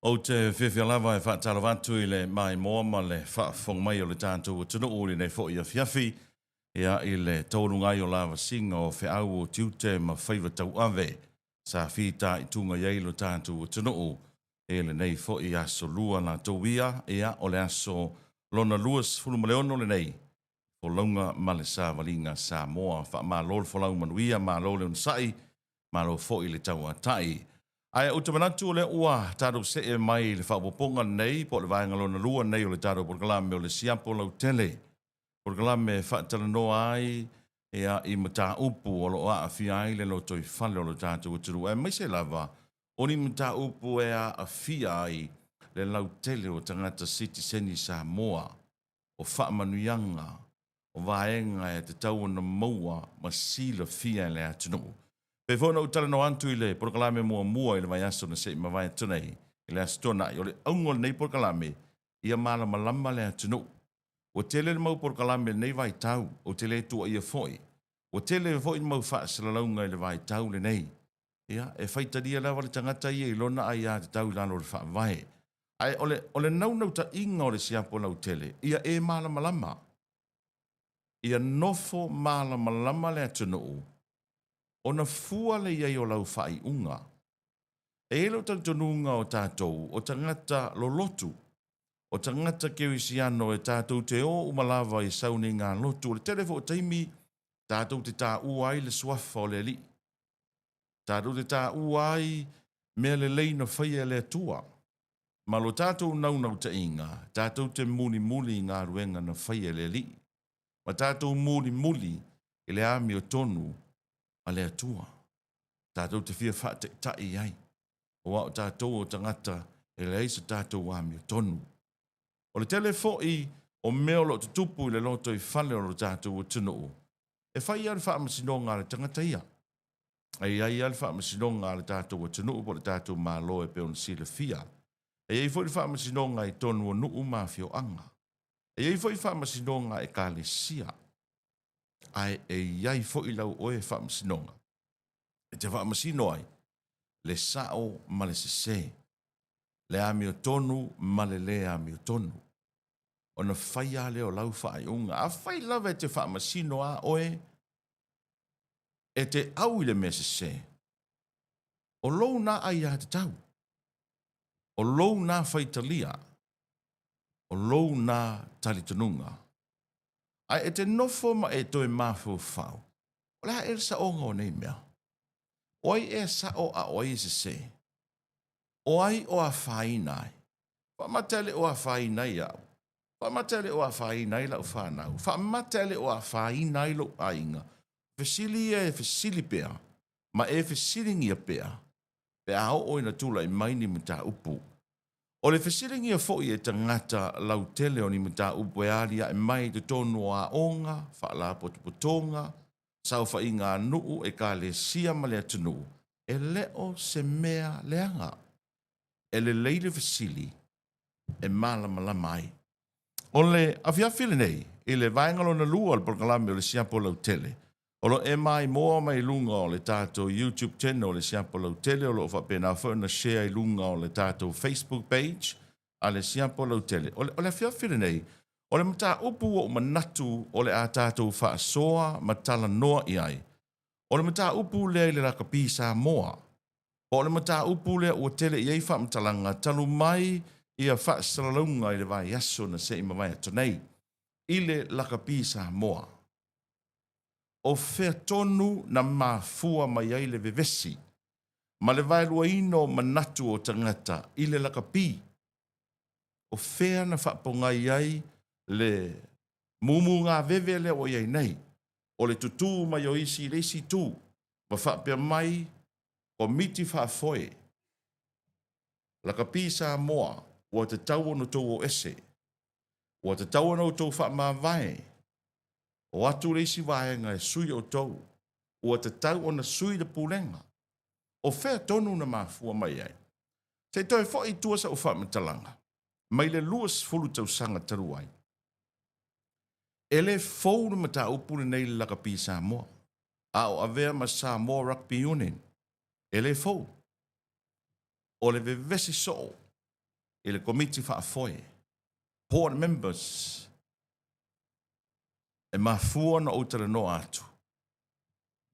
O te whiwhia lava e whaataro watu i le mai moa ma le whaafong mai o le tātou o tunu uri nei fo i a whiawhi ia i le tōrungai o lava singa o whiau o tiute ma whaiva tau ave sa whita i tunga iei tātou o tunu u e le nei fo i aso lua na tauia ia o le aso lona luas fulu maleono le nei o launga ma le sa valinga sa moa wha ma lol folau manuia ma lol un sai ma lo fo i le tau atai. Ai o te manatu o le ua tātou se e mai le whaopoponga nei po le vaenga lona lua nei o le tātou porkalame o le Siapo Lautele. Porkalame whaatala noa ai e a i mata upu o lo a awhia ai le lo toi whale o le tātou o turu. E mai se lava, o ni mata upu e a awhia ai le Lautele o tangata City Seni Samoa o whaamanuianga o vaenga e te tau na maua ma sila fia le atunu. Pe fona utala no antu i le porkalame mua i le vai aso na se ma vai atunei i le astona i o le aungol nei porkalame ia mala malama le atunu. O tele le mau porkalame nei vai tau o tele tua ia foi. O tele foi mau whaasala launga i le vai tau le nei. Ia, e whaitaria lawa le tangata ia i lona ai a te tau lano le wha vai. Ai ole nau ta inga o le Siapo Lautele ia e mala malama. Ia nofo mala malama le atunu ona fua le iai o lau whai unga. E elo tantonunga o tātou, o tangata lolotu, o tangata kewisiano e tātou te o umalawa i sauni ngā lotu, o le telefo o taimi, tātou te tā uai le suafa o le li. Tātou te tā uai mea le leina whaia le atua. Ma lo tātou naunau ta inga, tātou te muli ngā ruenga na whaia le li. Ma tātou muli i le ami o tonu a le atua. Tātou te whia wha te tai ai. O au tātou o tangata e le eisa tātou wāmi o tonu. O le telefoi o meo lo te tupu i le loto i whale o lo tātou o tunu. E whai al wha amasinonga le tangata ia. Ai al wha amasinonga le tātou o tunu po le tātou mā loe pe on sila fia. E fwoi wha amasinonga i tonu o nuu mā fio anga. E fwoi wha amasinonga e ka le sia. Ai ai fwoi lau oe wha amasinonga. E te wha amasino ai, le sao ma le sese, le ami o tonu ma le ami o tonu. O na whaia leo lau whaai unga, a whai lawe te wha amasino a oe, e te au i le mea sese. O lou na ai a te tau. O lou na whaitalia. O lou na talitanunga. Ai e te nofo ma e toi mafu whau. O la e sa onga o nei mea. Oi e sa o a oi se se. Oi o a whainai. Whamatele o a whainai au. Whamatele o a whainai lau whanau. Whamatele o a whainai lau ainga. Fesili e fesili pea. Ma e fesilingi a pea. Pea au oi na tula i maini mta upu. O le fesilingi a foi e tangata Lautele o ni mta upu e alia e mai te tonu a onga, whaala potupotonga, sau fa inga nuu e ka le sia ma le atunu, e leo se mea leanga. E le leile fasili, e mala mai. O le awhiawhile nei, i le vaengalo na lua al porkalame o le Siapo Lautele. O lo e mai moa mai lunga o le tātou YouTube channel o le Siapo Lautele, o lo whapena whana share i lunga o le tātou Facebook page, a le Siapo Lautele. O le awhiawhile nei, o le mata upu o manatu o le a tātou whaasoa matala noa i ai. O le mata upu lea i le raka pisa moa. O le mata upu lea ua tele i ei whaamatalanga talu mai i a whaasalalunga i le vai aso na se ima vai atonei. I le raka pisa moa. O whea tonu na mafua mai ai le vevesi. Ma le vai lua ino manatu o tangata i le raka pi. O whea na whaapongai ai le mumu ngā vevele o iei nei. O le tutu mai o isi resi tu. Ma whapea mai o miti whaafoe. Laka pisa moa. Ua te tau ono tau o ese. Ua te tau ono tau whaama vai. O atu resi vaenga e sui o tau. Ua te tau ona sui le pulenga. O whea tonu na mafua mai ai. Te toi fo i tuasa o whaama talanga. Mai le luas fulu tau sanga taruai. Ele fou na mata upule nei laka pi Samoa. A o avea ma Samoa Rugby Union. Ele fou. O le vevesi so. i le komiti whaafoe. Board members e mafua na o tala no atu.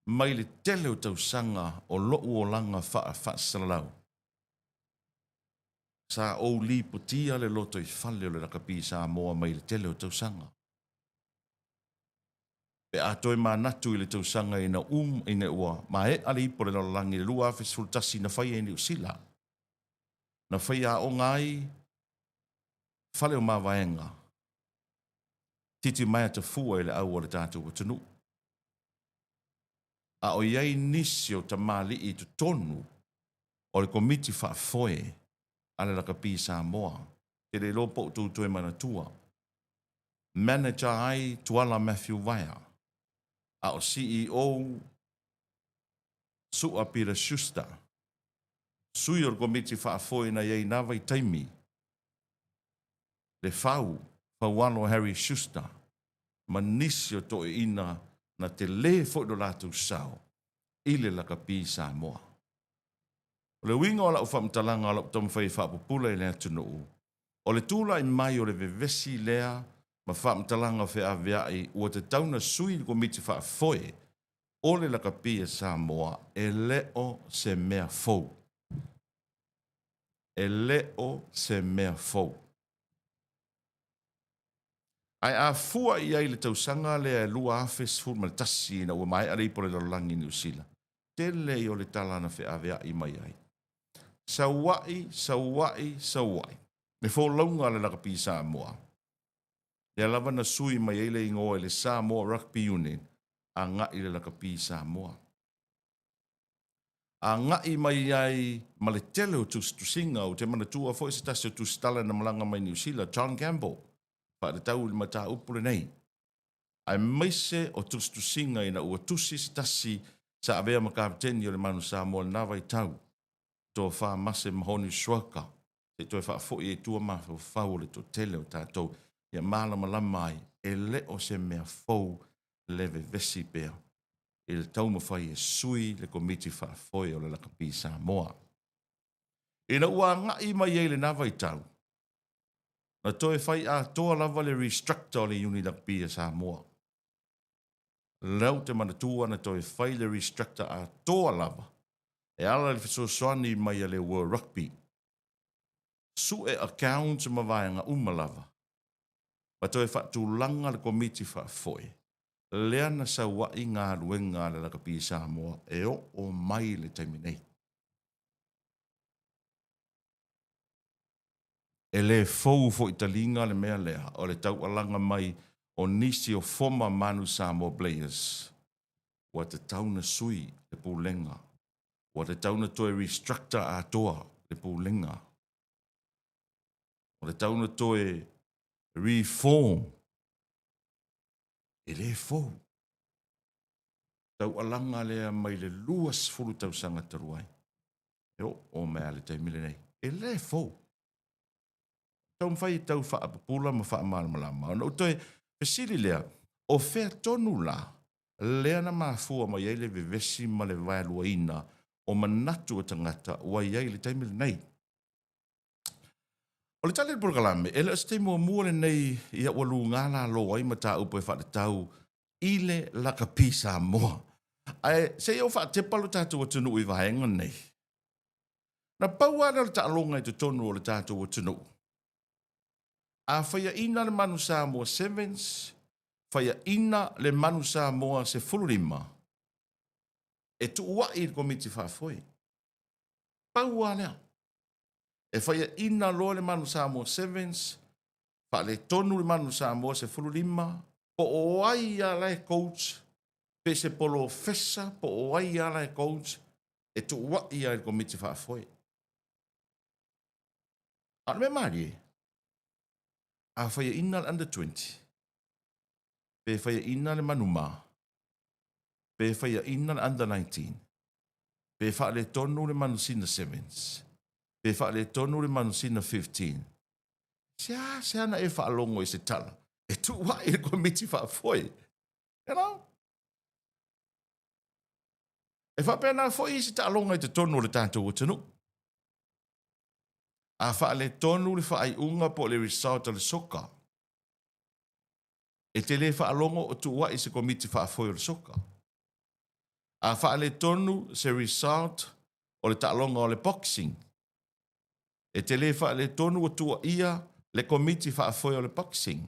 Mai le tele o tausanga o loo o langa whaasalau. Sa o li putia le loto i whale o le rakapi sa moa mai le tele o tausanga. Pe a toi natu i le tausanga ina ina ua. Ma e ali po le langi le lua fe sultasi na whai e ni usila. Na whai a o ngai whale o mawaenga. Titi mai ata fua i le au o le tātou o tunu. A o iei nisi o ta mali i tu tonu o le komiti whaafoe a le rakapi sa moa. Te le lopo tu e manatua. Manager ai tuala Matthew Vaea. A o CEO Sua Pira Schuster. Sui o komiti whaafoe na iei nawa i taimi. Le whauano Harry Schuster. Manisi o to ina na te le fodo latu sao. Ile lakapi sa moa. O le winga o la ufamtalanga o la utamwhai whaapupula i lea tunuu. O le tūla i mai o le vevesi lea ma whaamtalanga whi aviai ua te tauna sui komiti whaafoe o le lakapi e sa moa e leo se mea fou. E leo se mea fou. Ai a fua i ai le tausanga le e lua afes fur ma le tasi na ua mai arei po le lalangi ni usila. Tele i o le talana whi aviai mai ai. Sauai. Me fo launga le lakapi sa moa. Le alava na sui mai ele ingoa le Samoa Rugby Union a ngai le lakapi sa moa. A ngai mai ai ma le tele o tusinga o te manatua fo se tasi o tustala na malanga mai New Zealand, John Campbell. Pa le tau le mata upule nei. Ai maise o tusinga ina ua tusi se tasi sa avea ma kapteni o le manu Samoa na vai tau. Tō wha mase mahoni shuaka. Te toi wha fo i e tua mafa o whau le to tele o tātou. Ia malama lamai e leo se mea fou leve vesi pea. I le tau mawhai e sui le komiti whaafoe o le lakapi Samoa. Ina ua ngai mai e le nawa i tau. Na toi whai a toa lava le restructure o le uni lakapi a Samoa. Lau te manatua na toi whai le restructure a toa lava. E ala le fisosoani mai a le World Rugby. Su e accounts mawaianga umalava. Pa toi whatu langa le komiti whaafoe. Lea na sa wai ngā ruenga le lakapi Samoa e o mai le taimi nei. E le fou fo italinga le mea lea o le tau alanga mai o nisi o former manu Samoa players. Wa te tauna sui le pūlenga. Wa te tauna toi restructure a toa le pūlenga. Wa te tauna toi reform. E le fou. Tau alanga lea mai le luas fulu tau sanga taruai. E o mea le taimile nei. E le fou. Tau mwhai tau whaapapula ma whaamalama. Ono toi pesili lea. O whea tonu la. Lea na mafua ma iei le vevesi ma le vaelua ina. O manatu o tangata. Wa iei le taimile nei. O le tali le purakalame. E le astei mua le nei. Ia walu ngala lo ai mata upo e whaatau. Ile lakapi Samoa. Ai se yo fa te palu tatu o tunu I vaenga nei. Na pauana le taalonga I te tonu o le tatu o tunu. A whaia ina le manu Samoa Sevens, whaia ina le manu Samoa se fulurima. E tu ua I komiti whaafoe. Pauana. E whaia ina lo le manu Samoa Sevens, wha le tonu le manu Samoa se fulurima, po o ai a lai coach, pe se polo fesa po o ai ala e coach e tu wa ia e komiti whaafoe. Ano me maari a whaia ina le under 20. Pe whaia ina le manuma. Pe whaia ina le under 19. Pe wha le tonu le manu sina 7s. Pe wha le tonu le manu sina 15. Se ana e wha alongo I se tala. E tu wa e komiti whaafoe. You know? E wha pēnā fo I se ta alonga I te tonu le tātou o tanu. A wha le tonu le wha ai unga po le result le soka. E te le wha alongo o tuua i se komiti wha afoi o le soka. A wha le tonu se result o le taalonga o le boxing. E te le wha le tonu o tua ia le komiti wha afoi o le boxing.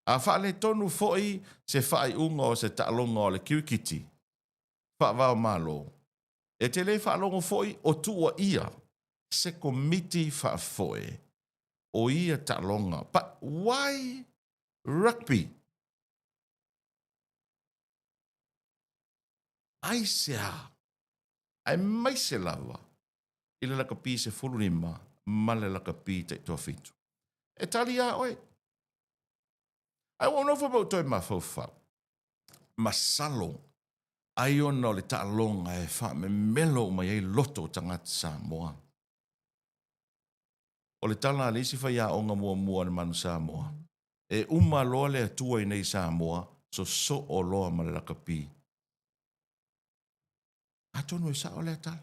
A wha le tonu foi se wha ai unga o se taalonga o le kirikiti. Wha vau malo. E te le wha alongo foi o tua ia se komiti wha afoi. O ia taalonga. But why rugby? Ai sea. Ai mai se lava. Ile laka pi se fulurima. Male laka pi te toa fitu. E tali a oi. Ai wano fa bau toi mawhauwha. Masalo. Ai ona o le taalonga e wha me melo mai ei loto tangata Samoa. O le tala le isi whai a onga mua mua le manu Samoa. E uma loa le atua i nei Samoa. So o loa ma le laka pi. A tonu e sa o le tala.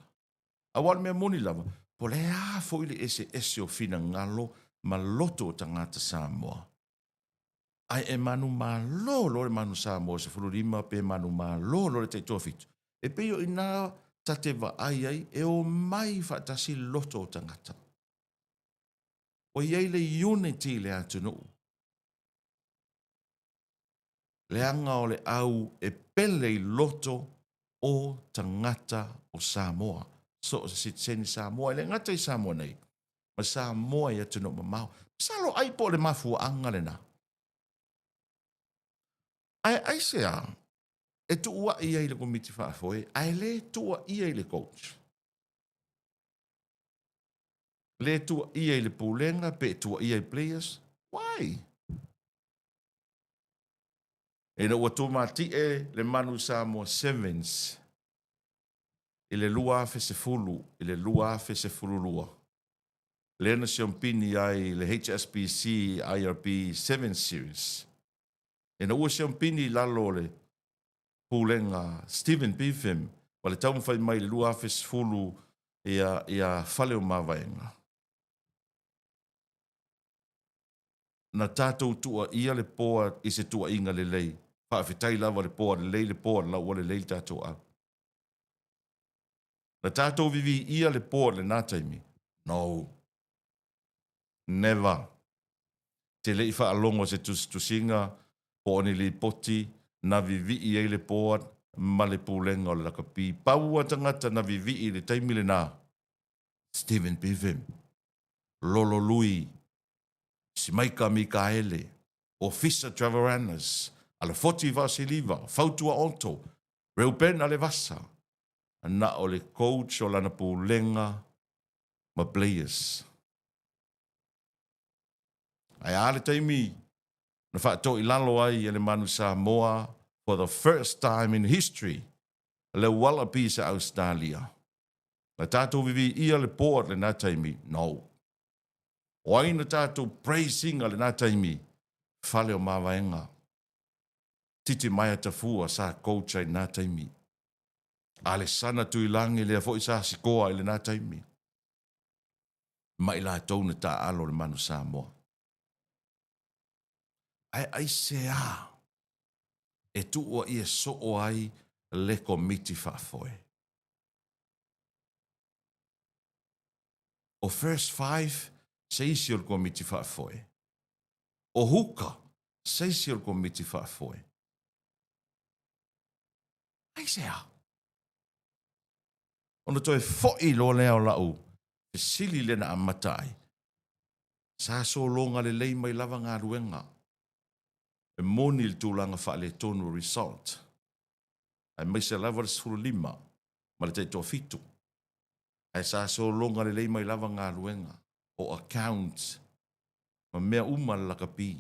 A wale mea moni lava. Po le a fo ili ese o fina ngalo ma loto tangata Samoa. Ai e manu malo lo le manu Samoa se fulurima pe manu malo lo le te tofitu. E peo ina tate va ai e o mai fatasi loto tangata. O iei le unity le atunu. Le anga o le au e pele i loto o tangata o Samoa. So se seni Samoa, le ngata i Samoa nei. Ma Samoa i atunu mamau. Salo ai po le mafu anga le na. Ai sea, e tu ua ia i le komiti whaafoe, ai le tua ia i le coach. Le tua ia i le pūlenga, pe tua ia i players. Why? E na ua tūmati e le manu Samoa Sevens. I le lua afe se fulu, i le lua afe se fulu lua. Le na siompini ai le HSBC IRB 7 Series. E na ua siompini lalo le pūlenga Stephen Bifem, wa le taun fai mai le lua afe se fulu ia fale o mawaenga. Na tātou tua ia le poa i se tua inga le lei. Whawhitai lawa le poa le poa la ua le lei tātou au. Na tātou vivi ia le poa le nātaimi. No. Never. Te lei wha alongo se tusinga po ni li poti na vivi ia le poa ma le pūlenga o le laka pi. Paua tangata na vivi i le taimi le nā. Stephen Bivim. Lolo Lui. Simaika Mikaele. Officer Travaranas, ala foti Vasiliva, Fautua Alto, Reuben Alevasa, na o le coach o lana pūlenga ma players. Ai ale taimi, na whaato i lalo ai ele manu Samoa for the first time in history, le Wallaby sa Australia. Na tātou vivi ia le board le nā taimi, no. O ai na tātou praising le nā taimi, fale o mawaenga. Titi mai ata fua sa coach ai nā taimi. Ale sana tui langi lea fo isa sikoa ile nā taimi. Mai la tau na tā alo le manu Samoa. Ai sea. E tuua i e soo ai le komiti whaafoe. O first 5, seisi o le komiti whaafoe. O huka, seisi o le komiti whaafoe. Ai sea. Ono toi foi lo leo lau. E sili le na amatai. Sa so longa le lei mai lava ngā ruenga. E moni le tūlanga wha le tonu result. Ai mai se lava le suru lima. Ma le teitoa fitu. Ai sa so longa le lei mai lava ngā ruenga. O account. Ma mea uma le laka pi.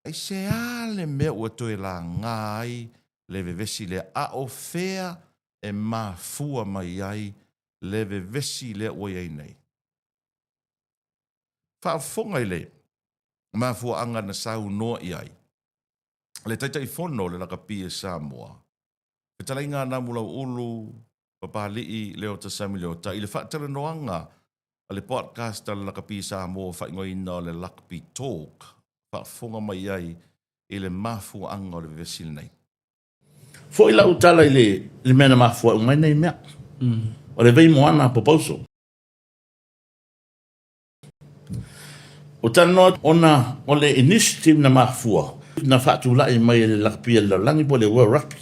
Ai se ale mea ua toe la ngai le vevesi le a o fea e ma fua mai ai le vevesi le ua iei nei. Whaafonga i le. Ma fua anga na sau noa i ai. Le taitai fono le laka pi e Samoa. E tala inga na mula ulu, papalii leo ta sami leo ta. I le whaatara noanga le podcast le lakapi Samoa whaingoina o le Rugby Talk. Whaafonga mai ai i le mafua anga o le vesil nei. Foi la utala i le mena mafua mai nei mea. O le vei moana popauso. O tano ona o le initiative na mafua. Na whaatu lai mai le lakapia le langi po le World Rugby.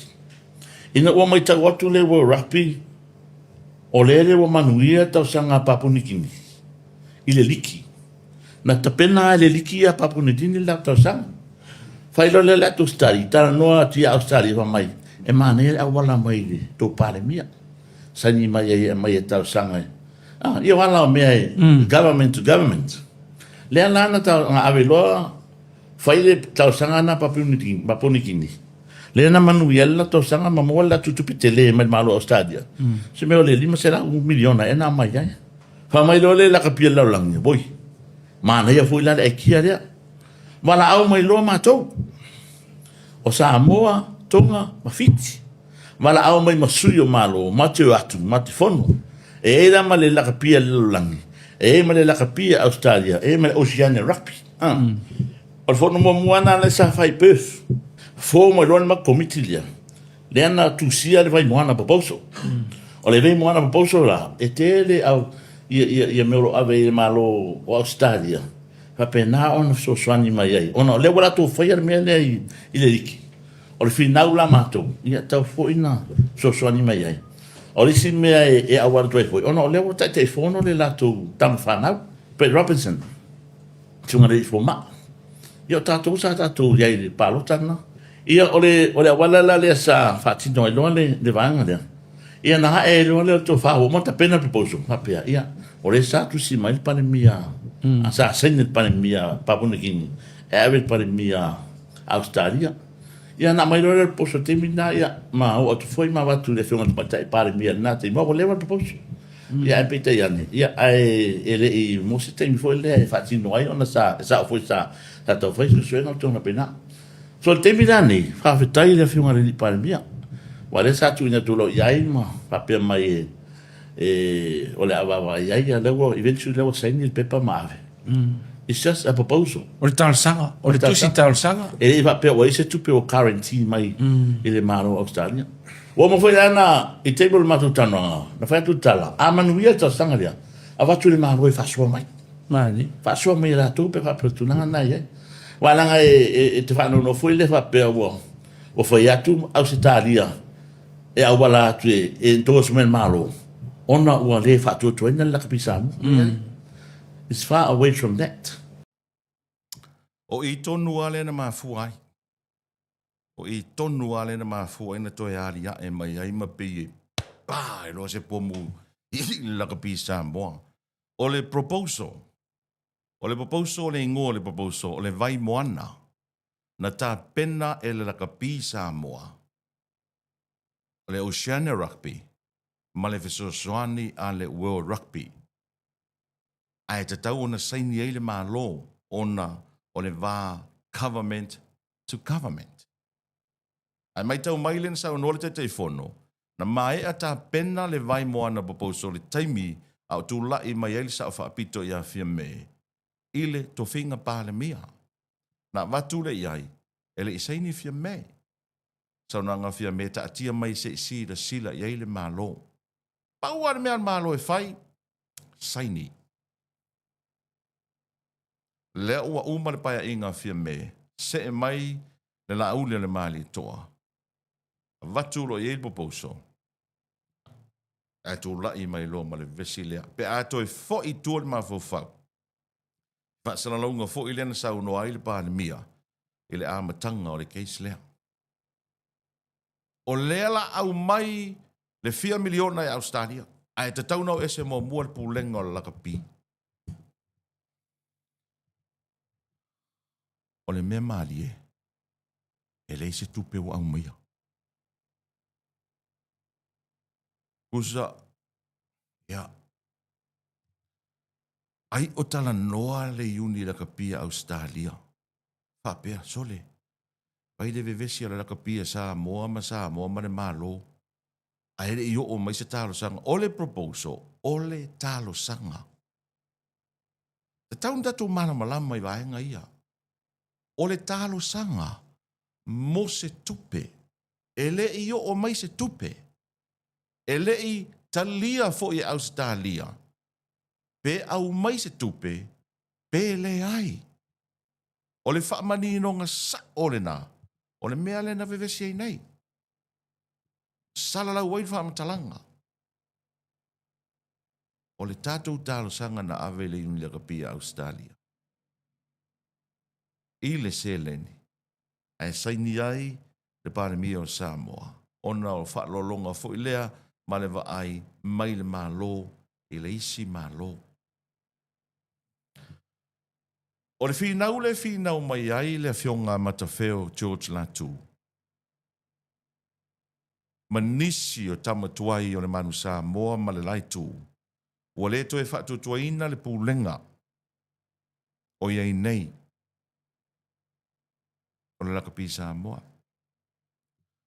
Ina ua mai tau atu le World Rugby. O le wa manuia tau sanga Papunikini. I le liki. Na tapena le liki a Papunikini la tau sanga. Whailo le la tu stari. Tana noa tia au stari wa mai. E mane le awala mai le tō pare mia. Sani mai e tau sanga. Ia wala o mea government to government. Lea lana tau ngā aweloa. Whaile tau sanga na Papunikini. Lea na manuiela tau sanga mamoa la tutupi tele mai malo o stadia. Se meo le 5 miliona e na mai ai. Whamai lo le lakapia laulangi. Boi. Mana ia fui lana e kia rea. Wala au mai loa mātou. O Samoa, Tonga, Mawhiti. Wala au mai masui o malo, mate o atu, mate fono. E eira ma le lakapia laulangi. E ma le lakapia Australia. E ma le Oceania Rugby. O le fono moana le sa fai Perth. Fo mai loa ma komiti lia. Le ana tusia le vai moana papauso. O le vai moana papauso la. E te le au ia meuro ave i malo o Australia. Whapena ona so swani mai ai. Ona le wala tō whaia mea le i le riki. O le whinau la mātou. Ia tau fo ina so swani mai ai. O le si mea e awara toi fo. Ona le wala tai te whono le lato tamu whanau. Brett Robinson. Tunga le i fo maa. Ia tātou sa tātou iai le pālotana. Ia o le awala la le sa whatino e loa le vanga lea. Ia na hae loa le tō whaho. Mata pena piposo. Hapea ia. O le sa tu si mai pane mia. A sa sene pane mia Papunikini. E awe pane mia Australia. Ia na mai loa le poso te mina ia. Ma o atu foi ma watu le whiunga tumatai pane mia na te mawa lewa piposo. Ia e pita iane. Ia e le i mosi te mi foi le e whatino ai. Ona sa o foi sa tau foi su suena o tōna pena. So te mina ni. Whawhetai le whiunga le pane mia. Wa le sa tu ina tulo iai ma. Papea mai o le awawa iai a lewa. Eventually lewa saini il pepa maave. It's just a proposal. O le talsanga. O le tusi talsanga. E le papea wa ise tupe o quarantine mai i le maro Australia. Wa mo foi ana i table matu tanoa. Na fai tu tala. A manuia talsanga lia. A watu le maro e fasua mai. Mani. Fasua mai la tu pe papea tunanga nai e. Wa langa e te whanu no foi le papea wa. O foi atu Australia. E awala atu e endorsement malo. Ona ua le whatu tuena la kapisamu. It's far away from that. O i tonu ale na mafua ai. O i tonu ale na mafua ai na toi ali ya e mai ai mapi. E lo se pomu i la kapisa moa. O le proposal. O le proposal le ingo le proposal. O le vai moana. Na ta pena e le la kapisa moa. O le Oceania Rugby. Ma le fesosoani a le World Rugby. Ai te tau ona saini eile maa lo ona o le vā government to government. Ai mai tau maile na sa unole te teifono, na mai a ta pena le vai moana proposal le taimi au tu lai mai eile sa o whaapito ia fia me. Ile to finga pāle mia. Na watu le iai, ele i saini fia me. Sa unanga fia me ta atia mai se isi da sila i eile maa lo. Pau ar mea maa lo e fai, saini. Le ua uma le paia inga fia me, se e mai le la ule le mali toa. Vatu lo i poposo. E tu la i mai lo ma le vesilea. Pe a toi fo i tuol ma fo fau. Fa sala launga fo i lena sa uno ai le pa le mia. I le amatanga o le keis lea. O lea la au mai le 4 miliona i Australia. Ai te tau nau ese mo mua le pulenga o la lakapi. O le mea maali e le se tupe o au mea. Kusa, ia, ai o tala noa le iuni la kapia Australia. Whapea, sole. Pai le vevesi ala la kapia sa moa ma le malo. Ai le i o mai se talo sanga. O le proposal, o le talo sanga. taun datu mana malama I vaenga ia. O le talo sanga, mo se tupe. E le I o mai se tupe. E le I talia fo I Australia. Pe au mai se tupe, pe le ai. O le whaamani inonga sa o le nā. O le mea le na vevesi ai nei. Sala lau wain whaamatalanga. O le tātou tālo sanga na avele uni le kapia Australia. I le seleni. Ai saini ai le pāremi o Samoa. Ona o whaalolonga fo I lea ma le wa ai mai le mālo I le isi mālo. O le whinau mai ai le fionga matawheo George Latu. Manisi o tamatuai o le manu Samoa ma le laitu. Ua le toe whaatutuaina le pūlenga. O iei nei. O le lakapi Samoa.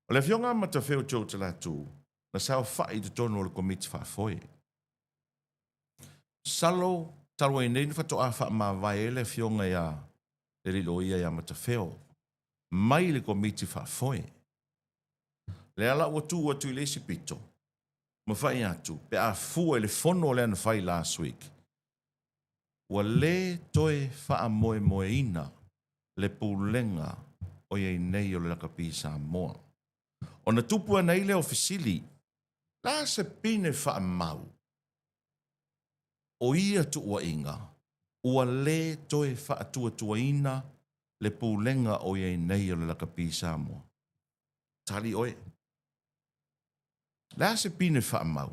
O le fionga matawheo George Latu. Na sao whai te tono o le komiti whaafoe. Salo talwa nei ni whatoa wha ma vai le fionga ia. Le rilo ia ia matawheo. Mai le komiti whaafoe. Le ala ua tu I le sipito. Ma whai atu. Pe a fua le fono le ana whai last week. Ua le toe wha moe ina. Le pūlenga o iei nei o le lakapi Samoa. O na tupua nei le ofisili. La se pine wha mau. O ia tu ua inga. Ua le toe wha tua ina. Le pūlenga o iei nei o le lakapi Samoa. Tali oe. La se pine wha mau.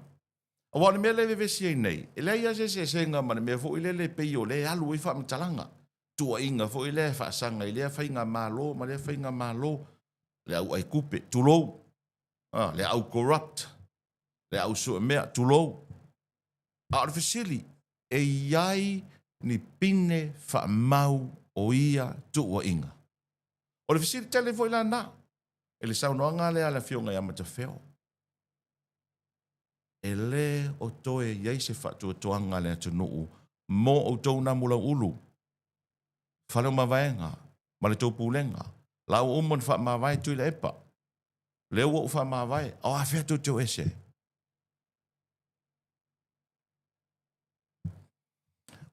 A wane mea lewe vesi ei nei. E lei a se nga mana mea fo I le pei o le alu I wha mtalanga. Tua inga fo I le wha sanga I le whainga malo. Ma le whainga malo. Le au ai kupe. Tulou. Le au corrupt. Le au sua mea. Tulou. A ora fasili. E iai ni pine wha mau o ia tua inga. O le fasili tele fo I la na. E le saunoanga le ala fionga ia matawheo. E le o toe iei se whatu toanga le atu nuu. Mo o tau na mula ulu. Whalo mawaenga. Ma le tau pūlenga. Lau umon wha mawai tui le epa. Leo o wha mawai. O a whea tu teo ese.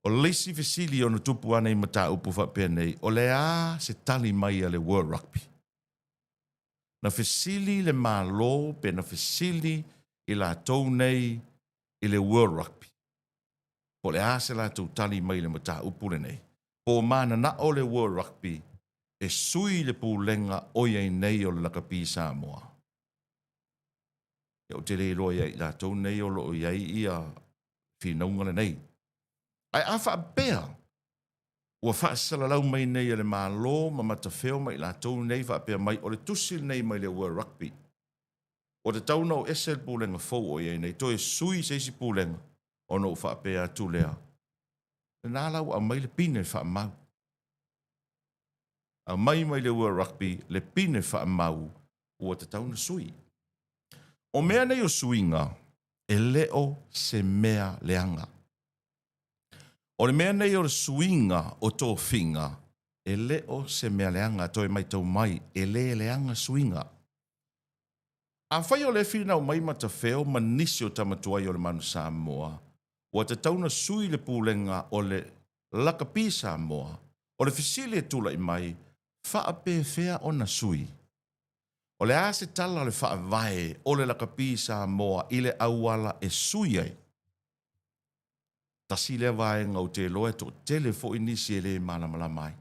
O leisi fesili o na tupu ana I mata upu wha pia nei. O le a se tali mai a le World Rugby. Na fesili le malo pe na fesili I la tau nei I le World Rugby. Po le a se la tau tali mai le mata upu le nei. Po mana na o le World Rugby e sui le pūlenga o iei nei o le lakapi Samoa. E o te le roa iei la tau nei o lo iei ia whinaunga le nei. Ai a wha bea. Ua wha salalau mai nei le malo ma matawheo mai la tau nei wha bea mai o le tusil nei mai le World Rugby. O te tauna o ese le pūlenga fau o iei nei. Toi sui se isi pūlenga o no wha bea tu lea. Le nālau a mai le pine wha mau. A mai le World Rugby le pine wha mau ua te tauna sui. O mea nei o suinga e leo se mea leanga. O le mea nei o le suinga o tō whinga e leo se mea leanga toi mai tau mai e le leanga suinga. A whai o le whina o mai mata wheo ma nisi o tamatuai o le manu Samoa ua te tauna sui le pūlenga o le lakapi Samoa o le fisile tula I mai whaape whea o na sui. O le ase tala le whaavae o le lakapi Samoa I le auala e sui ai. Tasi le vaenga o te loe to telefo inisi e le malamala mai.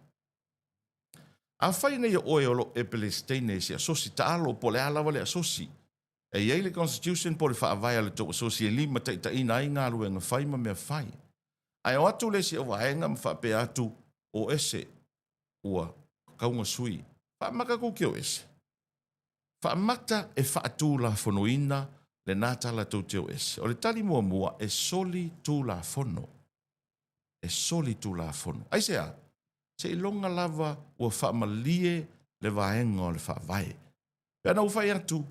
A whai nei oe o lo e Palestine si asosi ta alo po le alawa le asosi. E iei le Constitution po le whaavae le to asosi e lima ta ina I ngā ruenga whai ma mea whai. Ai o atu le si o vaenga ma whape atu o ese ua kaunga sui. Whaamaka kukio ese. Whaamata e whaatu la fonoina le nātala tau teo ese. O le tali mua e soli tu la fono. E soli tu la fono. Ai sea, se ilonga lava ua whaamalie le vaenga o le whaavae. Pea nau whai atu,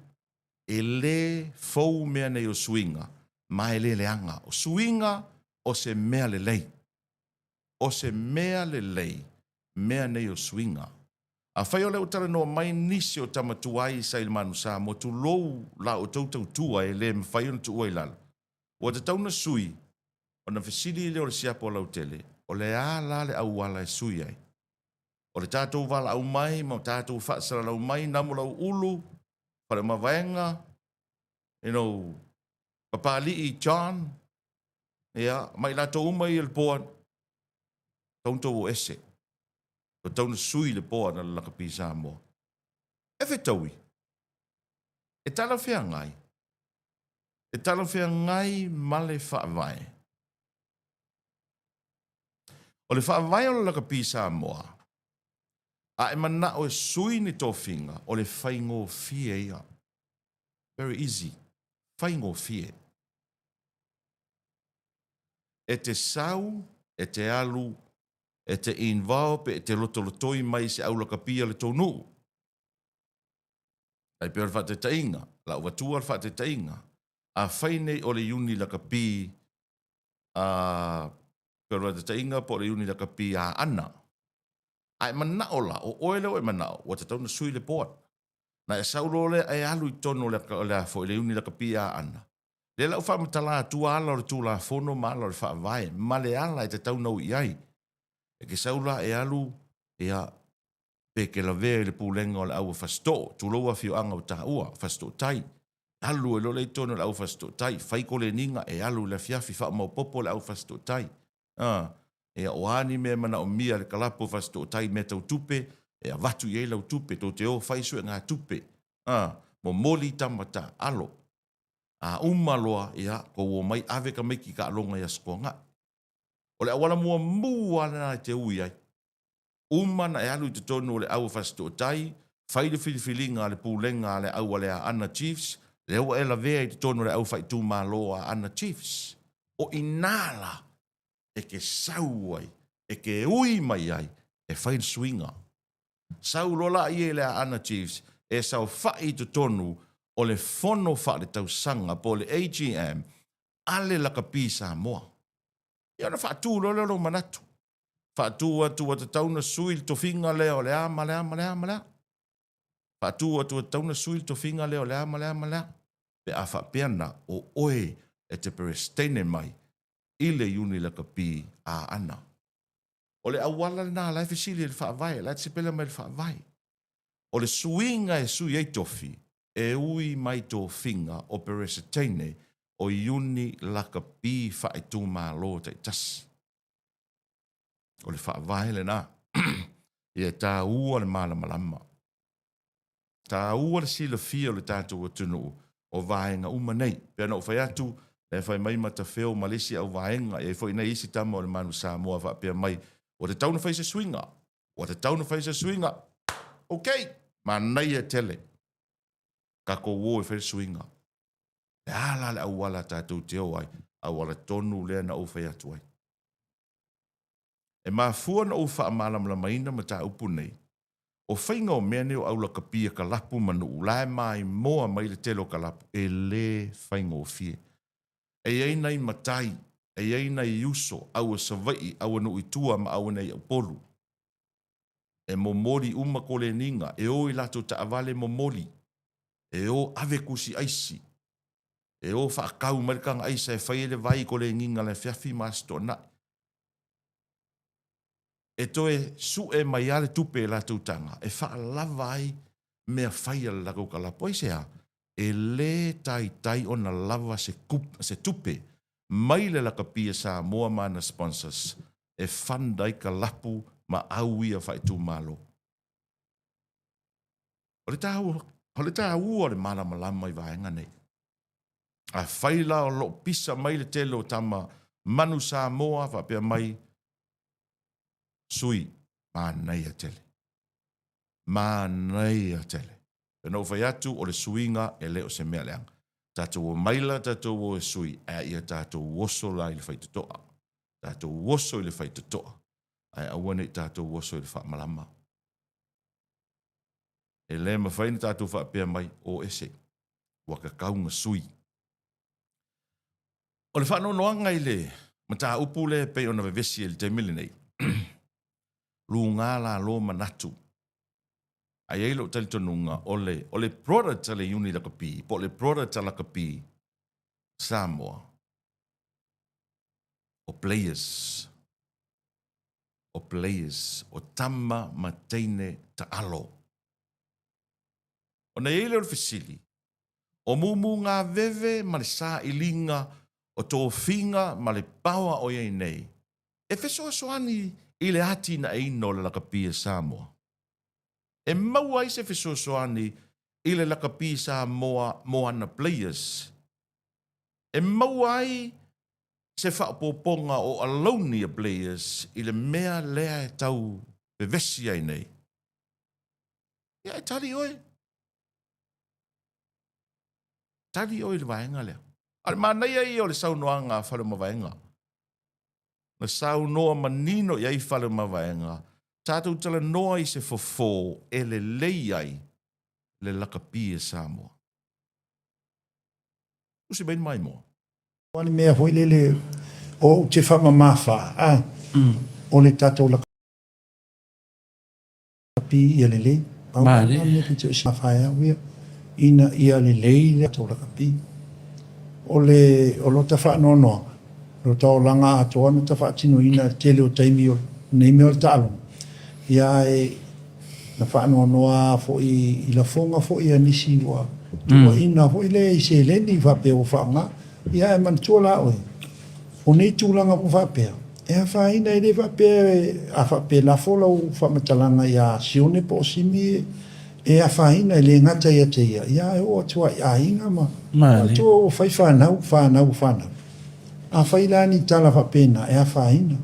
e le fau mea nei o suinga, mai le leanga. O suinga o se mea le lei. o se mea le lei, mea nei o swinga. A whai o leo tala noa mai nisi o tamatuai sa il manu sa mo tu lou la o tautau tua e le mwhai o tu ua ilalo. O te tauna sui, o na fesili leo le Siapo Lautele, o le a la le au wala e sui ai. O le tātou wala au mai, ma tātou whaasara lau mai, namu lau ulu, whare mawaenga, papali i John, mai la tau umai il poa, tauntou o ese. O tauna sui le poa na laka pisa mo. E whetaui. E tala whea ngai. E tala whea ngai male whaavai. O le whaavai o laka pisa moa. A e mana o e sui ni tō whinga o le whaingo fie ia. Very easy. Whaingo fie. E te sau, e te alu, e te invao pe e te lotolotoi mai se au laka pia le tōnu. Ai pēr whate tainga, la ua tua whate tainga. A whaine o le uni laka pi pēr whate tainga po le uni laka pi a ana. Ai manao la, o oele o e manao, o te tauna sui le poat. Na e saulo le e alu i tono le fo le uni laka pi a ana. Le lau whamatala tua ala o le tūla fono ma ala o le whaavae, ma le ala e te tauna u iai. E ke saula e alu e a pe ke la vea le pūlenga o le au fasto, tu loa fio anga o ta ua, fasto tai. Alu e lo le tono le au fasto tai, whaiko le ninga e alu le fiafi wha mau popo le au fasto tai. E a oani me mana o mia le kalapo fasto tai me tau tupe, e a watu i lau tupe, tō te o whaisu e ngā tupe. Mo moli tamata alo. A umaloa e a ko o mai ave ka meki ka alonga i askonga. O le awala mua na te ui ai. Umana e alu i te tonu o le au fasto tai, whaile filifilinga le pūlenga le au le a Anna Chiefs, le ua e la vea i te tonu le au whaitu maloa Anna Chiefs. O inala e ke sau ai, e ke ui mai ai, e whain swinga. Sau lola i e le a Anna Chiefs, e sau whai i te tonu o le fono wha le tau sanga po le AGM, ale laka pisa moa. Ia na whatu lolo manatu. Whatu atu te tauna sui to finga leo le ama. Whatu atu tauna sui to finga leo le ama. Pe a whapeana o oe e te perestene mai i le uni laka pi a ana. O le awala na lai fesili le whaavai, lai te sepela mai le whaavai. O le suinga e sui ei tofi, e ui mai tō finga o perestene o iuni laka pi whaetu mā lo te tasi. O le whaavai le nā. I e tā ua le malama. Tā ua le sila fia o le tātou atunu o vaenga uma nei. Pea na o whai atu, le whai mai mata wheo Malaysia au vaenga, e whai nei isi tama o le manu Samoa wha pia mai. O te tauna whai se swinga. Ok, ma nei e tele. Ka ko wo e whai swinga. E ala le au wala tātou te o ai, au wala tonu lea na o whai atu ai. E mā fua na o wha amalamla maina ma tā upu nei. O whainga o mea neo au laka pia ka lapu manu ulai mai moa mai le telo ka lapu. E le whainga o fie. E ei nei matai, e ei nei uso, au a savai, au anu i tua ma au nei au polu. E momori uma ko le ninga, e o i lato ta avale momori. E o ave kusi aisi. E o whaakau marikanga aisa e whaiele vai ko le ninga le fiafi masto na. E toe su e mai ale tupe la tūtanga, e wha lava ai mea whai ala lako ka lapo i sea, e le tai o na lava se tupe, mai le laka pia sa moa mana sponsors, e whandai ka lapu ma au ia whai tū malo. O le tā ua le malama lama i vaenga nei. A whai la o lo pisa mai le telo tama manu sa moa wha pia mai sui, mānei a tele. E no whai atu o le suinga e leo se mea leanga. Tātou o maila, tātou o e sui, e ia tātou woso la i le whaitutoa. Tātou woso i le whaitutoa. Ai awane tātou woso i le whaamalama. E le mawhaina tātou whaapea mai o ese. Waka kaunga sui. O le whanonoanga i le, ma tā upu le pei ona vevesi e le te mili nei. Lunga la lo manatu. Ai ei lo tali tonunga o le prora tale uni la kapi, po le prora tala kapi Samoa. O players, o tama mateine ta alo. O na ei le o fisili, o mumu ngā veve ma le sā ilinga o tō finga ma le paua o iei nei. E feso soani i le ati na eino le lakapia Samoa. E maua i se feso soani i le lakapia Samoa moana players. E maua ai se whaapoponga o alonia players i le mea lea e tau bevesi ai nei. Ia e tali oe. Tali oe le vaenga lea. Ale manai ai o le saunoanga whale ma vaenga. Na saunoa manino iai whale ma vaenga. Tātou tala noa i se fofo e le lei ai le lakapia Samoa. Usi bein mai moa. Wani mea hoi lele o te whama mawha. O le tātou la kapi ia lele. Mare. Mea ki te isi mawhaia wea. Ina ia lele i le tātou la kapi. O lo ta wha nonoa. Lo tau langa atoa no ta wha tino ina tele o taimi o neime o le tālong. Ia e na wha nonoa fo i la fonga fo i anisi loa. Tua ina fo i le i se leni wha pe o wha ngā. Ia e man tua la oe. O nei tūlanga po whapea. E a whaina i le whapea, a whapea la fola o whamatalanga i a sione po simi e a whaina i le ngata i a te ia. Ia e o atua i a inga ma. Male. Atua o whai whanau. A whaila ni tala whapena e a whaina.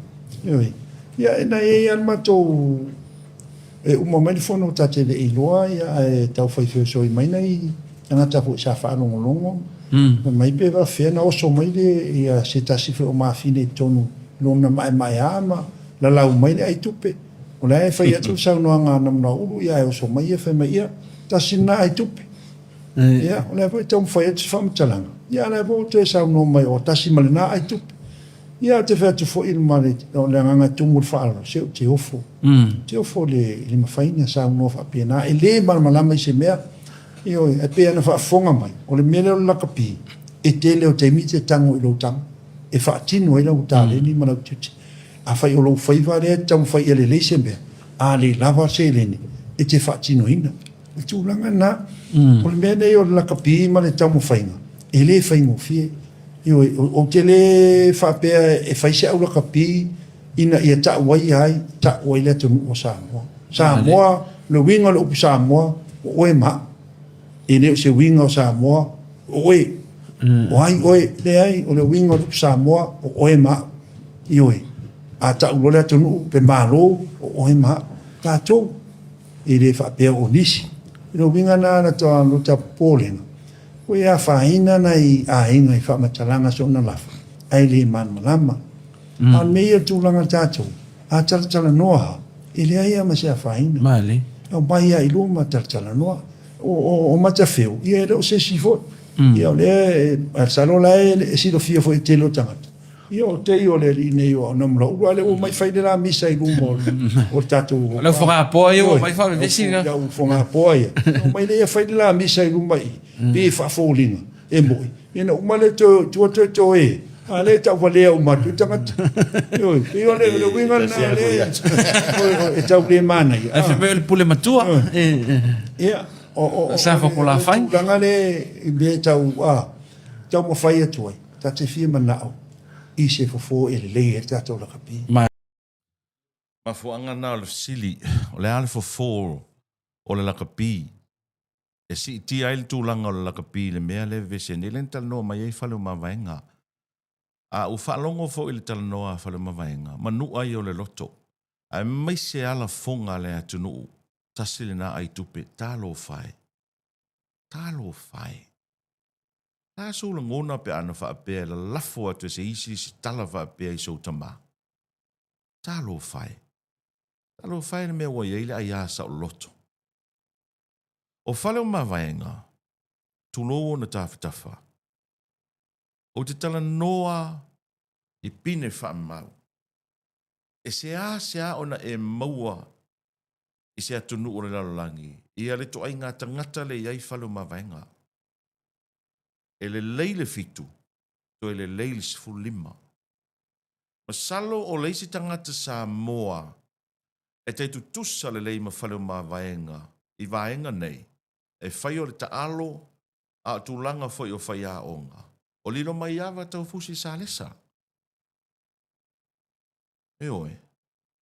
Ioi. Ia e na e an matou e umamani whono tate le iloa ia e tau whai so i maina i ngata po sa whanongolongo. Mai pe va fena o so mai le ia se tasi fe o mafine tonu lona mai ama la lau mai le ai tupe o la e fai atu sa no anga na na ulu ia o so mai e fe mai ia tasi na ai tupe ia o la foi tão fai atu fam talanga ia la vo te sa no mai o tasi mal na ai tupe ia te fe atu fo il male o le anga tumu fa se te ofo le mafaina sa no fa pena e le mal malama se mea io e pe ana fa fonga mai o le mele o la kapi e tele o te mite tango i lo tang e fa tino i lo tale ni mana tuti a fai o lo fai va le tam fai ele le sembe a le lava se le ni e te fa tino ina e tu langa na o le mele o la kapi ma le tam fai nga e le fai mo fie io o tele fa pe e fai se o la kapi ina ia ta wai le tu o Samoa le winga lo Samoa o e ma e leo se winga o Samoa oe oe le ai o le winga o Samoa oe ma i oe a ta ulole atonu pe malo oe ma tatou e le whapea o nisi le winga na toa no ta polena oe a whaina nei a inga i whamatalanga so na lafa ai le man malama a mea tūlanga tatou a taratala noa e le ai ama se a whaina Male. au mai ai luma taratala noa o matafeu ia o se sifo ia le salo la e si lo fio foi telo tangata ia o te o le nei o no mlo ale o mai fai de la misa i lumo o tatu Lo fonga apoio o mai fa vesinga. ia o fonga apoio o mai le fai de la misa i lumo i pe fa folinga e moi ina o male to e ale ta vale o matu tangata io le winga na le e tau le mana E fe me le pule matua. ia Sa fa ko la fai. Langa le be tau tau mo fai atu ai. Ta te fia manao. I se fofo e le e tatu la kapi. Ma fuanga na le sili, o le ale fofo o le lakapi. E si ti ai le tūlanga o le lakapi le mea le vese ni le tal no mai ai fale o mawaenga. A u whalongo fo i le tal noa fale o mawaenga. Manu ai o le loto. A mai se ala fonga le atunu. Tasile na ai tupe talo fai. Ta so la ngona pe ana fa pe la lafo atu se isi si tala fa pe i so tama. Talo fai le me wa ile ai sa o loto. O fale o mawaenga. Tulo na tafa. O te tala noa i pine fa mau. e se a ona e maua i se atunu o le lalolangi. Ia le to ai ngā tangata le iai whalu mawaenga. E le leile fitu, to e le leile sifulima. Masalo o leisi tangata sa moa, e te tutusa le leima whalu mawaenga, i vaenga nei, e whai o le taalo, a tūlanga foi o whai a onga. O lilo mai awa tau fusi sa lesa. E oe,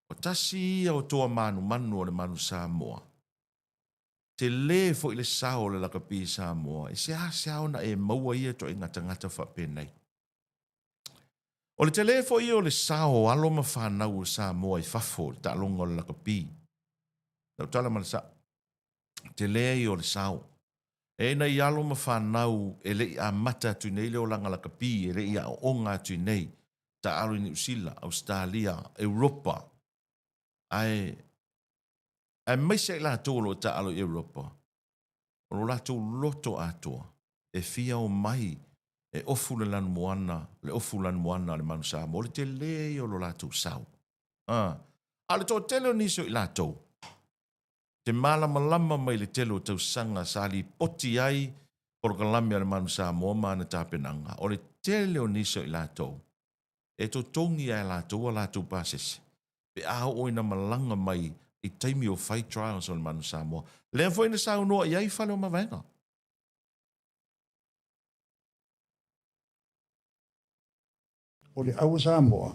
o tasi ia o toa manu o le manu sa moa. Te le fo i le sao le lakapi sa moa, e se a ona e maua ia to i ngata whapenei. O le te le fo i o le sao alo ma whanau sa moa i fafo, ta alonga o le lakapi. Tau tala malasa, te le i o le sao. E na i alo ma whanau e le i a mata tu nei leo langa lakapi, e le i a onga tu nei, ta alo i New Zealand, Australia, Europa. Ai mai se la tolo ta alo i Europa. O la to loto atoa. E fia o mai e ofu le lan moana le manusa mo le te le o lo la to sau. Ale to telo niso i la to. Te malama mai le telo tau sanga sali poti ai por kalami le manusa mo mana tapenanga. O le telo niso i la to. E to tongi ai la to pases. Pe a o ina malanga mai i taimi o fight trials o le manu Samoa. Lea foi na sau noa iai whale o mawenga. O le au Samoa,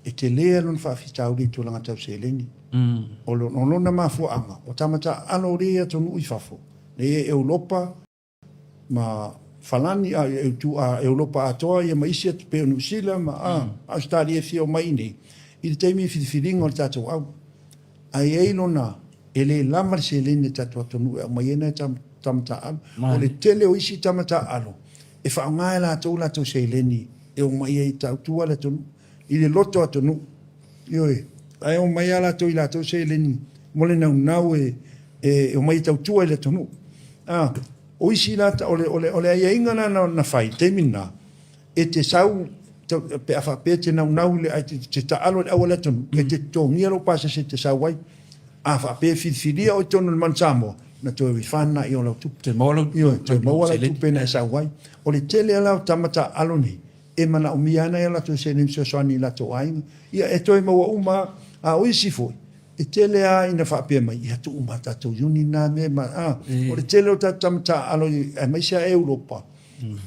e te lea lon whaafitau li tūlanga tau seleni. O lo nona mafuanga, o tamata alo rea tonu i fafo. Le e Europa, ma falani a Europa atoa, ia maisia te peo New Zealand, ma Australia fia o mai nei. I te taimi whidiwhidinga o le tātou au. Ai eilona ele lamar se lene tatu atonu e mai ena tamata alo o le tele o isi tamata alo e fa nga la to se lene e o mai e tau tua la tonu i le loto atonu yoi ai o mai ala to ila to se lene mo le nau e o mai tau tua le tonu o isi la ole ai inga na fai temina e te sau pe afa pe te nau le ai te ta alo le awala tonu e te tongia lo pasa se te sawai afa pe filia o tonu man samo na to vi fana i o tu Te molo. te mo wala tu pe na sawai o le tele ala tamata alo ni e mana o miana ala to se nim so soni la to ai ia e to mo uma a o isi foi e tele a ina fa pe mai ia tu uma ta to yuni na me ma o le tele o tamata alo e mai sia Europa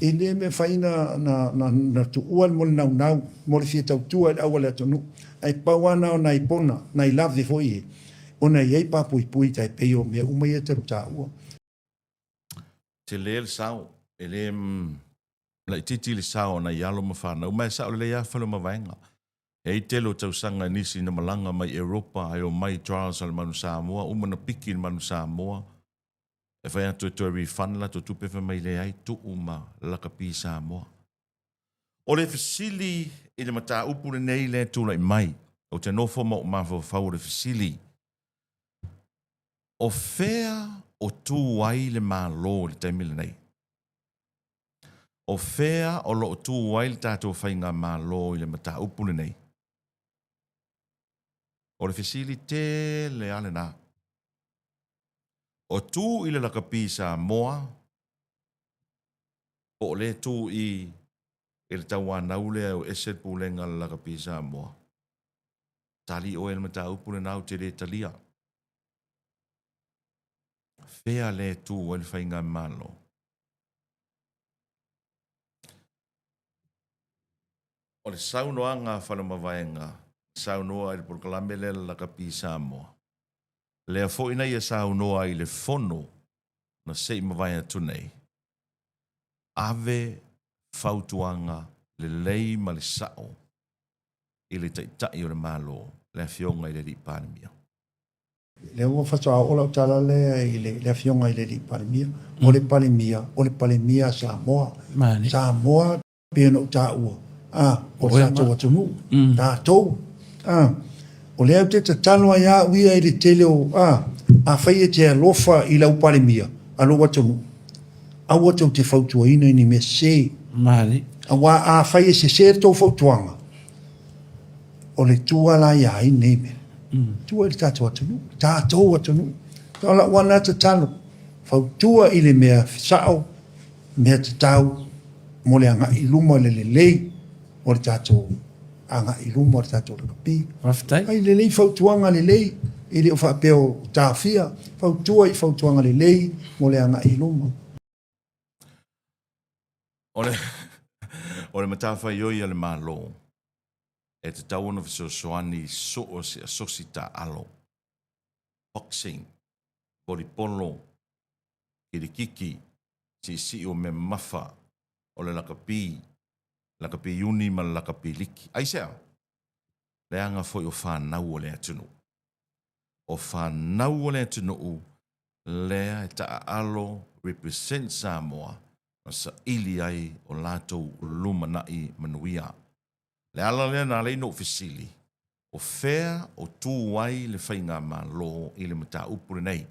e le me faina na tu ual mo nau mo le fia tau tua awala tonu ai pawana o nai pona nai love foi ona iei pa pui tai peo me uma ia te ua. Te le sao, ele la titi le sao na yalo ma whanau, mai sao le ia whalu mawaenga. E telo tau sanga nisi na malanga mai Europa, ai o mai trials al manu Samoa, umana piki manu Samoa. E whai atu e toi whanla, to tupefa mai le ai, tu uma lakapi Samoa. O le fasili, i le mata upure nei le tula i mai, o te nofo ma o mawha whau le fasili. O fea o tū ai le mālo le taimile nei. O fea o lo tū ai le tātou whainga mālo i le mata upule nei. O le fesili te le ale nā. O tū i le lakapi sa moa, o le tū i le taua naule o eset pulenga le lakapi sa moa. Tali o le mata upule nau te le talia. Fea le tū o le whainga mālo. O le saunoanga whanamawaenga, saunoa i le porkalame le lakapi Samoa. Lea fōina ia saunoa i le fono na sei mawaia tunei. Ave fautuanga le lei ma le sao i le taitai o le malo, le fionga i le li panemia. Le o fatoa o la tala le fionga i le li palemia o le palemia Samoa pe no ta ua o sa to tunu ta to o le te talo ya wi i le tele o a fai te lofa i la palemia alo watu a watu te fautua ina ni me se Mali. a wa a fai se to fautuanga o le tua la ia ai nei me. Tua i tātou atunu. Tātou atunu. Tala wana te talo. Fau tua i le mea fisao, mea te tau, mo le anga i luma le lei, o le tātou anga i luma o le tātou le kapi. Raftai. Ai le lei fau tuanga le lei, i le o whapeo tāwhia, fau tua i fau tuanga le lei, mo le anga i luma. O le matawhai oi ale mālo. E te tau ona fisosoani so o se asosita alo. Boxing, volipolo, kirikiki, si o me mafa, o le lakapi uni ma lakapi liki. Ai sea, le anga foi o whanau o le atunu. O whanau o le atunu u, lea e ta alo represent Samoa, ma sa ili ai o latou luma nai manuia. Le ala lea na leino ofisili, o fea o tū wai le whainga ma lo i le mata upure nei.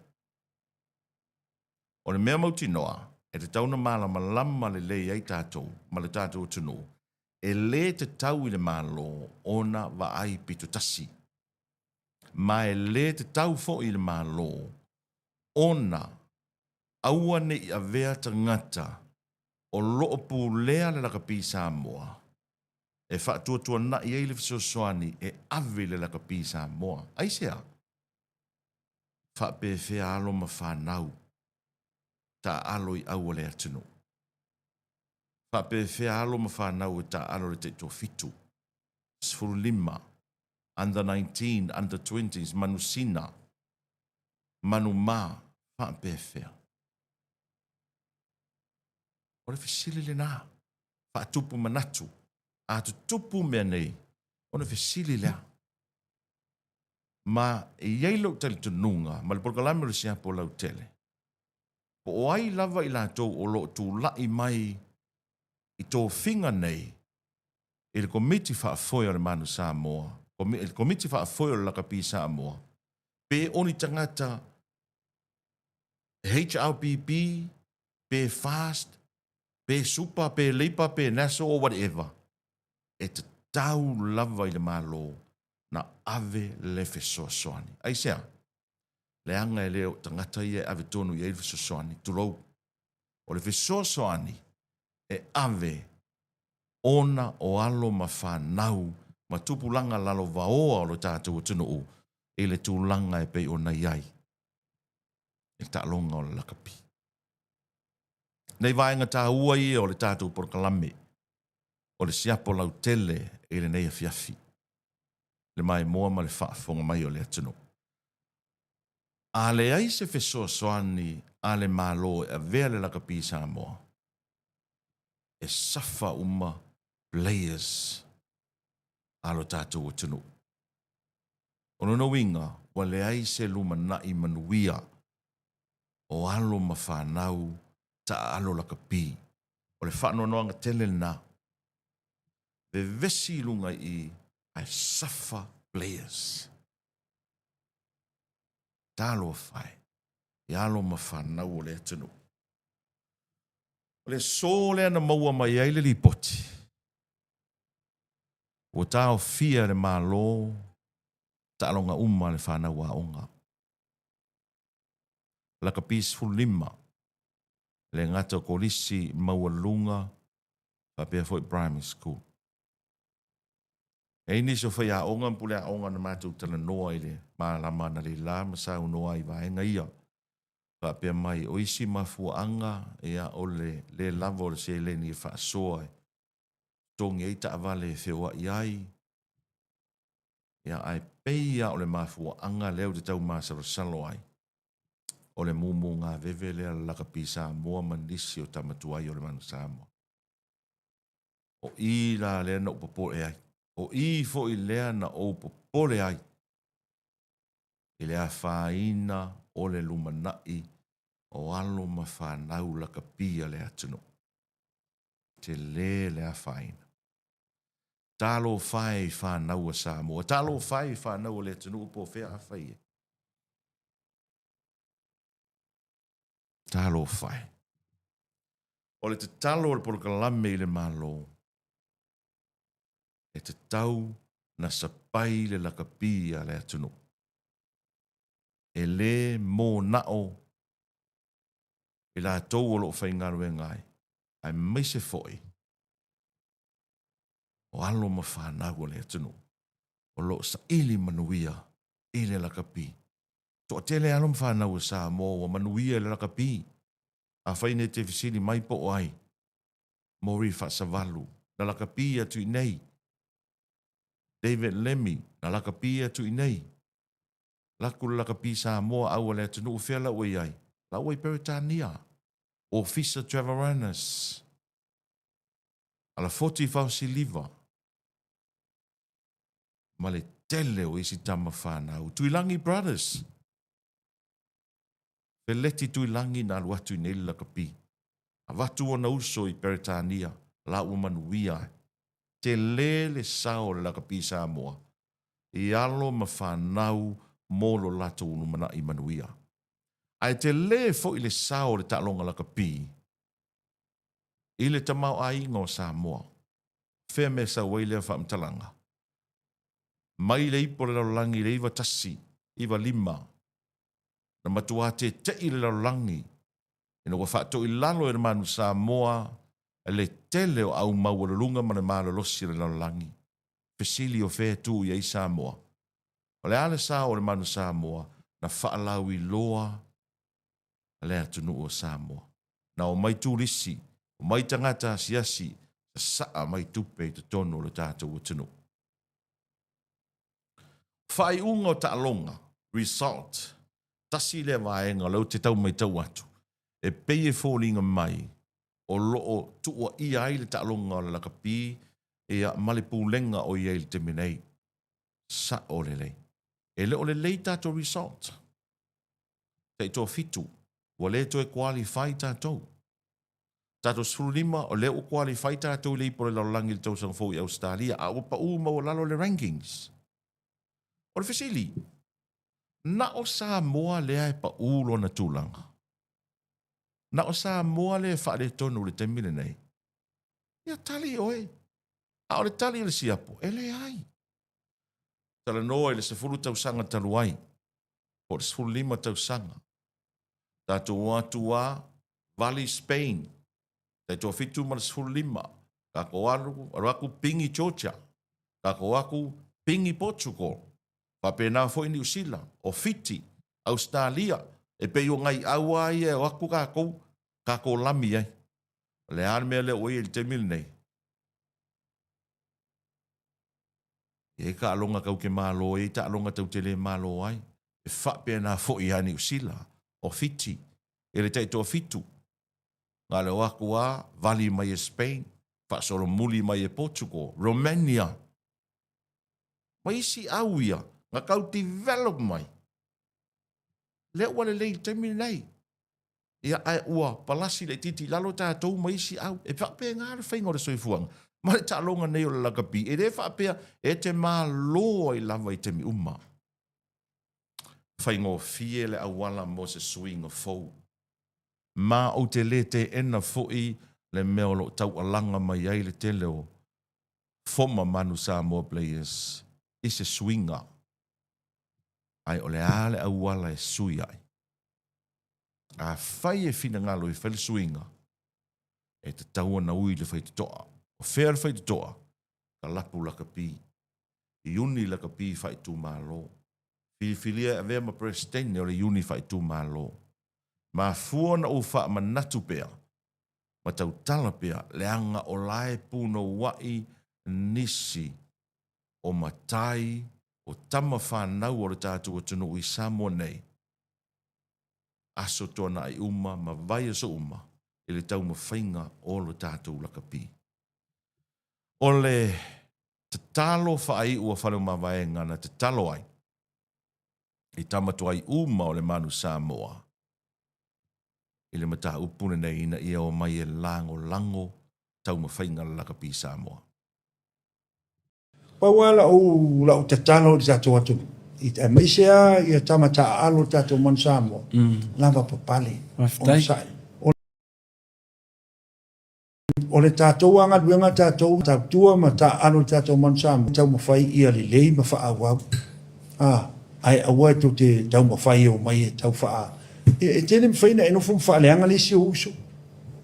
O le mea mauti noa, e te tauna malama lama le lei ai tātou, ma le tātou tunu, e le te tau i le malo ona wa ai pito tasi. Ma e le te tau fo i le malo, ona aua ne i avea ta ngata, o loo pu lea le lakapi Samoa, e whaatua na i eile fisosoani e avi le lakapi Samoa. Aisea, whaape whea alo ma whanau, ta alo i aua le atunu. Whaape whea alo ma whanau e ta alo le te to fitu. Sfuru lima, under 19, under 20s, manu sina, manu ma, whaape whea. O le fisili le nā, whaatupu manatu, a tu tupu mea nei, o le fisili lea. Ma e yeilo tali tununga, ma le porkalame le Siapo Lautele. Po o ai lava i lātou o lo tu lai mai i tō whinga nei, i le komiti whaafoia le manu Samoa, le komiti whaafoia le lakapi Samoa, pe oni tangata HRPP, pe fast, pe super, pe leipa, pe naso, or whatever. E te tau lava i le malo na ave le fesoasoani. Ai sea, le anga e leo tangata ia ave tonu i e fesoasoani, tulou. O le fesoasoani e ave ona o alo ma whanau ma tupulanga lalo vaoa o lo tātou o tunu u e le tūlanga e pei o na iai. E tālonga o le lakapi. Nei vaenga tā ua i o le tātou porkalame o le Siapo Lautele e le nei afiafi. Le mai moa ma le whaafonga mai o le atunu. A le ai se fesoasoani a le malo e vea le lakapi Samoa. E safa uma players alo tātou o tunu. Ono no winga, wa le ai se luma na i manuia o alo ma whanau ta alo lakapi. O le whano noanga tele na. Ve vesi lunga i ai safa players. Talo whai. I alo ma whanau o le atunu. O le sole ana maua mai aile li poti. O tau fia le malo, ta alonga uma le whanau a onga. Laka peaceful lima, le ngata kolisi maua lunga, pa pia foi primary school. E ini so whai a onga, mpule a onga na mātou tala noa ile, maa lama na li la, masau noa i vaenga ia. Pa pia mai o isi mafua anga, e a ole le lavo le se le ni wha soa. Tongi eita avale whiwa iai. Ia ai peia o le mafua anga leo te tau māsaro salo ai. O le mumu ngā veve lea lakapi Samoa mandisi o tamatu ai o le manu Samoa. O i la lea na upapole ai. O i fo i lea na upapole ai. I lea whaina o le lumanai o alo ma whanau lakapia lea tunu. Te lea whaina. Talo whai whanau a Samoa. Talo whai whanau lea tunu upo whea hawhai e. Talo whai. O le te talo o le polokalame i le malo. E te tau na sapai le lakapi a le atunu. E le mō nao e la tau o loo whaingaru e ngai. Ai meise foi. O alo ma whanau le atunu. O loo sa ili manuia i le lakapi. To tele alo ma whanau e sa mō o manuia le lakapi. A whaine te visini mai po o ai. Mori whaasavalu. Na lakapi atu i nei. David Lemmy. Na lakapi atu i nei. Laku lakapi sa mō au le atunu u whela ui ai. La ui Peritania. Officer Trevor Annis. Ala 40 si liva. Ma le tele o isi tama whanau. Tuilangi Brothers. Peleti tuilangi na aluatu i nei lakapi. A watu o na uso i Peritania. La umanuia. Te le sao le lakapi sa moa. I alo ma whanau molo lato unumana i manuia. Ai te le fo i le sao le talonga lakapi. I le tamau a ingo sa moa. Whea me sa wailea whaamtalanga. Mai le ipo le laulangi le iwa tasi, iwa lima. Na matua te i le laulangi. Ina wa whaato i lalo e manu sa moa le tele o au maualulunga ma le malolosi le laulangi. Pesili o whea tu i ei sa moa. O le ale sa o le manu sa moa na whaalau i loa le atunu o sa moa. Na o mai tūrisi, o mai tangata siasi, sa saa mai tupe i te tono le tātou o tunu. Whai unga o taalonga, result, tasi le vaenga lau te tau mai tau atu. E peie fōlinga mai, o loo tuua i ai le taalonga o le lakapi, e a malipu lenga o i ai le te minei. Sa o le lei. E le o le lei tātou result. Te i tō fitu, wa le tō e qualify tātou. Tātou surulima o le o qualify tātou le i pore laulangi le tausanga fōi i Australia, a o pa uma o lalo le rankings. O le fesili, na o sa moa lea e pa ulo na tūlanga. Na o sa moa le whaare tonu le temine nei. Ia tali oe. A o le tali le siapo, e le ai. Tala noa le sefuru tausanga taluai. O le sefuru lima tausanga. Tātou watua, Valley Spain. Tātou fitu ma le sefuru lima. Kako aku pingi Georgia. Kako aku pingi Portugal. Papena fo New Zealand, o Fiti, Australia, e pe yo ngai awa ia o aku kako lami ai. Le arme le oi el temil nei. E ka alonga kau ke malo e ta alonga tau tele malo ai. E fa pena fo ia New Zealand, o Fiti, e le taito fitu. Nga le waku a, vali mai e Spain, fa solo muli mai e Portugal, Romania. Ma isi au ia, nga kau develop mai. Le wale lei temi nei. Ia ai ua palasi le titi lalo tātou maisi au. E whapea ngā re whaingo re soifuanga. Ma le tālonga nei o le lakapi. E re whapea e te mā loa i lava i temi uma. Whaingo fie le awala mo se swing o fau. Ma o te le te ena foi le meo lo tau alanga mai ai le te leo. Foma manu sa mo players. I se swinga. Ai o le ale au wala e sui ai. A whai e whina ngalo i whele suinga. E te taua na ui le whai te toa. O whea le whai te toa. Ka lapu lakapi. I uni lakapi whai tū mālo. Whiwhilia a vea ma presidente o le uni whai tū mālo. Ma fua na o wha ma natu pea. Ma tau tala pea le anga o lae puno wai nisi. O matai o tama whanau o le tātou o tunu i Samoa nei. Aso tōna ai uma, ma vai aso uma, i le tau ma whainga o le tātou lakapi. O le te talo whaai ua whanau ma vaenga na te talo ai. I tamatu ai uma o le manu Samoa. I le mata upune nei ina ia o mai e lango tau ma whainga le lakapi Samoa. Pawala o la o te talo di tato atu. I te maisea i a tamata alo tato Monsamo. Lava papale. Waftai. O le tātou anga luenga tātou tātua ma tā ano tātou mansam tau mawhai ia le lei ma wha awau. Ai awa tu te tau mawhai o mai e tau wha. E tēne mwhaina e nofum wha leanga le si o uso.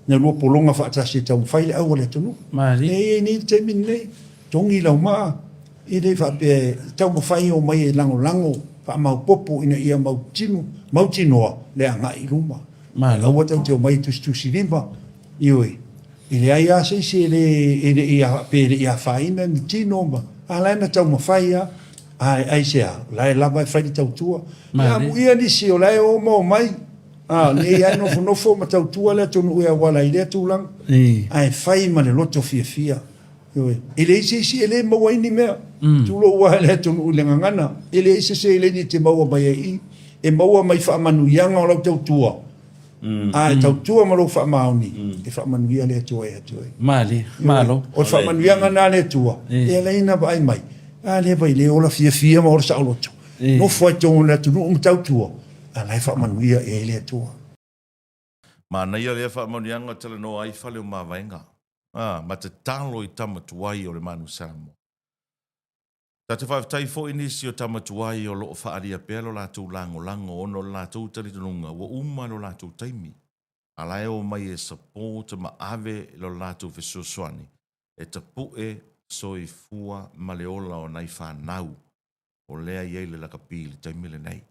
Na lua polonga wha atasi tau mawhai le awa le tunu. Mari. E ni te min nei. Tongi lau maa. I le wha pe tau mawhai o mai e lango lango. Wha mau popo ina ia mau tinoa le anga i luma. Mari. Awa tau te o mai tusi lima. Ioi. Ile ai a se ele ia pele ia faina ni tino ma ala na tau mafai ai se la lava fai tau tua ya mu ia ni si ola o mo mai ni ia no fo ma tau tua le tonu ia wala ile tu lang ai fai ma le loto fia ile se ele mo wai ni me tu lo wa le tonu le ngana ile se ele ni te mo mai ai e mo mai fa manu yanga o tau tua tau tua malo fa mauni e fa manuia le tua e tua Mali, malo. o fa manuia ngana le tua e le ina vai mai le vai le ola fia ma o sa loto no foi ton le tu no tau tua le fa manuia e le tua Ma na ia le fa manuia tele no ai fa le ma vaenga ma te talo i tamatuai o le manu samo ta te whaftai fo inisi o tamatuai o loo whaaria pēlo lātou lango ono lātou talitununga wa uma lo lātou taimi. Alai o mai e sapota ma ave lo lātou fesuasuani. E ta pue soi fua ma le ola o nai whanau o lea iei le laka pili taimile nei.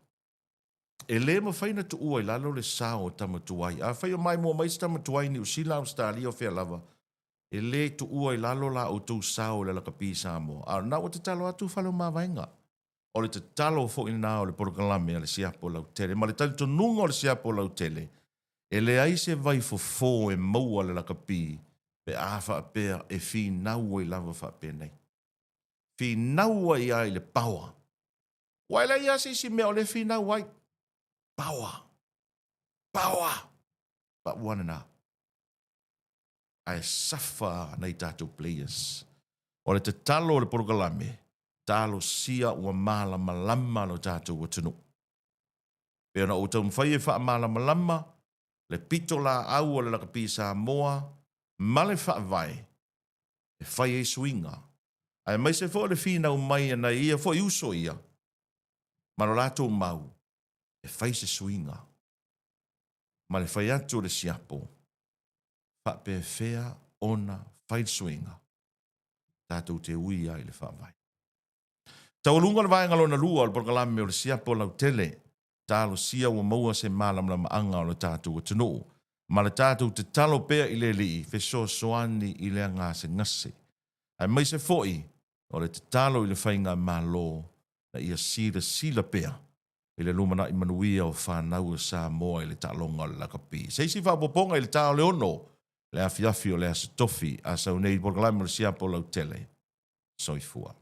E le ma whaina tu ua i lalo le sao o tamatuai. A whai o mai mua mai tamatuai ni usila o stali o whea lava. E le tu ua i lalo la o tau sao le laka pisa mo. A na o te talo atu whalo ma vaenga. O le te talo fo ina o le porokalame a le Siapo Lautele. Ma le tali to nunga o le Siapo Lautele. E le aise vai fo e maua le laka pi. Pe a wha pēr e fi naua i lava wha pēr nei. Fi naua i ai le paua. Wai la ia si mea o le fi naua i. Paua. Paua. Pa wana na. Ai safa nei tātou players. O le te talo o le porokalame, talo sia ua mala malama lo tātou o tunu. Pea na o tau mwhai e wha mala malama, le pito la au o le laka pisa moa, male wha vai, e whai e swinga. Ai mai se fo le fina o mai na ia, fo i uso ia. Mano lātou mau, e whai se swinga. Male whai atu le siapo. Pe fea ona fai swinga. Tātou te ui ai le whawai. Tau lunga le vaenga lona lua al porkalame o le Siapo Lautele. Tālo sia ua maua se malamlama anga o le tātou o tunu. Ma le tātou te talo pea i le li, feso soani i le anga se ngase. Ai mai se foi, o le te talo i le whainga malo, na ia sila pea. I le lumana i manuia o whanau sa moa i le talonga le lakapi. Seisi whapoponga i le tāo le ono, le afiafi o le asitofi a sau nei porkalame o le Siapo Lautele. Soifua.